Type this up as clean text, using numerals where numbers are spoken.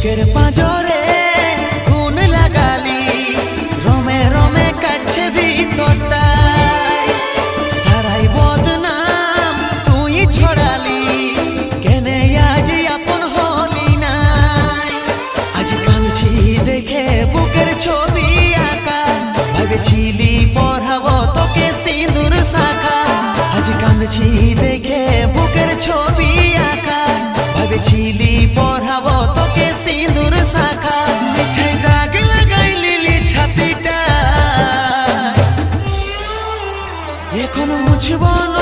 বুকের পাঁজরে খুন লাগালি, রমে রমে কাটছে ভিতরটায়। সারাই বদনাম তুই ছড়ালি, কেনে আজ আপন হলি নাই। আজ কাঁদছি দেখে বুকের ছবি আঁকা, ভেবেছিলি পড়াবো তোকে সিঁদুর শাখা। আজ কাঁদছি দেখে বুকের ছবি আঁকা, ভেবেছিলি পড়াবো তোকে সিঁদুর শাখা। মিছাই দাগ লাগাই লিলি ছাতিটা, এখন মুছব না